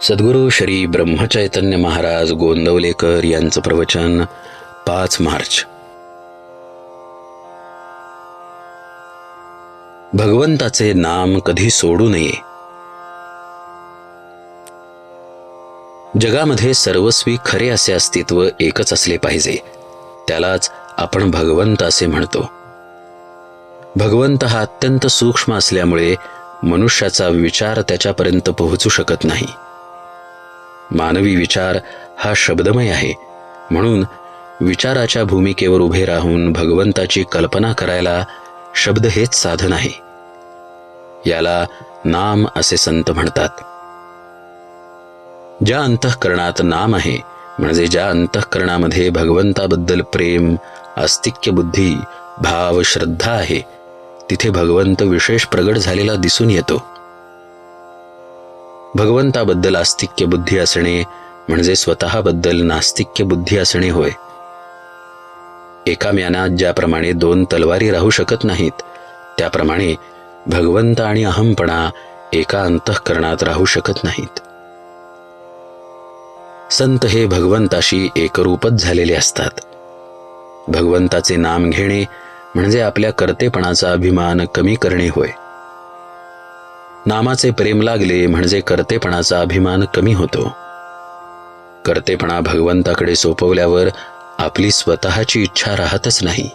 सद्गुरू श्री ब्रह्मचैतन्य महाराज गोंदवलेकर यांचं प्रवचन 5 मार्च. भगवंताचे नाम कधी सोडू नये. जगामध्ये सर्वस्वी खरे असे अस्तित्व एकच असले पाहिजे, त्यालाच आपण भगवंत असे म्हणतो. भगवंत हा अत्यंत सूक्ष्म असल्यामुळे मनुष्याचा विचार त्याच्यापर्यंत पोहोचू शकत नाही. मानवी विचार हा शब्दमय आहे, म्हणून विचाराच्या भूमिकेवर उभे राहून भगवंताची कल्पना करायला शब्द हेच साधन आहे. याला नाम असे संत म्हणतात. ज्या अंतःकरणात नाम आहे, म्हणजे ज्या अंतःकरणामध्ये भगवंताबद्दल प्रेम, आस्तिक्य बुद्धी, भाव, श्रद्धा आहे, तिथे भगवंत विशेष प्रगट झालेला दिसून येतो. भगवंताबद्दल आस्तिक्य बुद्धी असणे म्हणजे स्वतःबद्दल नास्तिक्य बुद्धी असणे होय. एका म्यानात ज्याप्रमाणे 2 तलवारी राहू शकत नाहीत, त्याप्रमाणे भगवंत आणि अहंपणा एका अंतःकरणात राहू शकत नाहीत. संत हे भगवंताशी एकरूपच झालेले असतात. भगवंताचे नाम घेणे म्हणजे आपल्या कर्तेपणाचा अभिमान कमी करणे होय. नामाचे प्रेम लागले म्हणजे कर्तेपणाचा अभिमान कमी होतो. कर्तेपणा भगवंताकडे सोपवल्यावर आपली स्वतःची इच्छा राहतच नाही.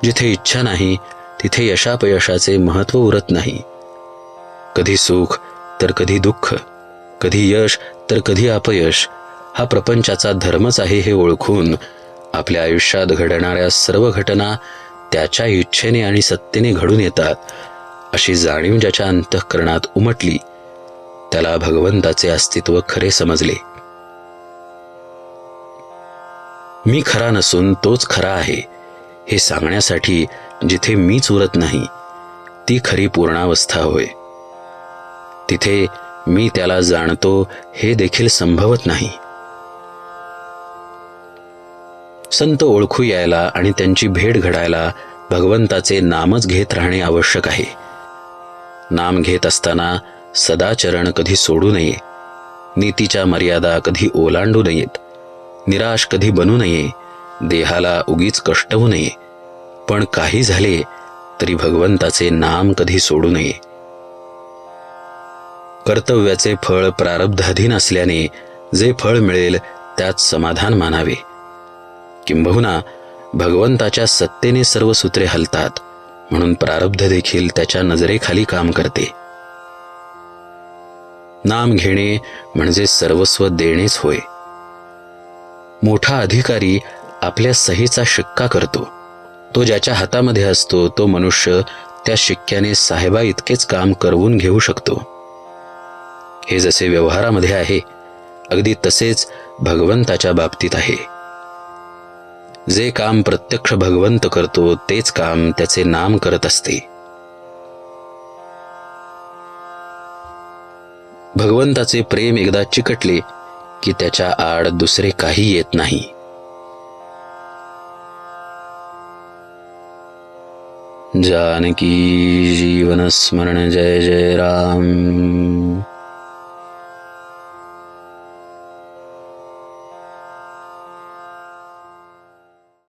जिथे इच्छा नाही तिथे यशापयशाचे महत्त्व उरत नाही. कधी सुख तर कधी दुःख, कधी यश तर कधी अपयश, हा प्रपंचाचा धर्मच आहे हे ओळखून आपल्या आयुष्यात घडणाऱ्या सर्व घटना त्याच्या इच्छेने आणि सत्तेने घडून येतात, अशी जाणीव ज्याच्या अंतःकरणात उमटली, त्याला भगवंताचे अस्तित्व खरे समजले. मी खरा नसून तोच खरा आहे हे सांगण्यासाठी जिथे मीच उरत नाही, ती खरी पूर्णावस्था होय. तिथे मी त्याला जाणतो हे देखील संभवत नाही. संत ओळखू यायला आणि त्यांची भेट घडायला भगवंताचे नामच घेत राहणे आवश्यक आहे. नाम घेत असताना सदाचरण कधी सोडू नये, नीतीच्या मर्यादा कधी ओलांडू नयेत, निराश कधी बनू नये, देहाला उगीच कष्टवू नये, पण काही झाले तरी भगवंताचे नाम कधी सोडू नये. कर्तव्याचे फळ प्रारब्धाधीन असल्याने जे फळ मिळेल त्यात समाधान मानावे. किंबहुना भगवंताच्या सत्तेने सर्व सूत्रे हलतात, म्हणून प्रारब्ध देखील त्याच्या नजरेखाली काम करते. नाम घेणे म्हणजे सर्वस्व देणेच होय. मोठा अधिकारी आपल्या सहीचा शिक्का करतो. तो ज्याच्या हातामध्ये असतो तो मनुष्य त्या शिक्क्याने साहेबा इतकेच काम करवून घेऊ शकतो. हे जसे व्यवहारामध्ये आहे, अगदी तसेच भगवंताच्या बाबतीत आहे. जे काम प्रत्यक्ष भगवंत करतो तेच काम त्याचे नाम करत असते. भगवंताचे प्रेम एकदा चिकटले की त्याच्या आड दुसरे काही येत नाही. जानकी जीवन स्मरण जय जय राम.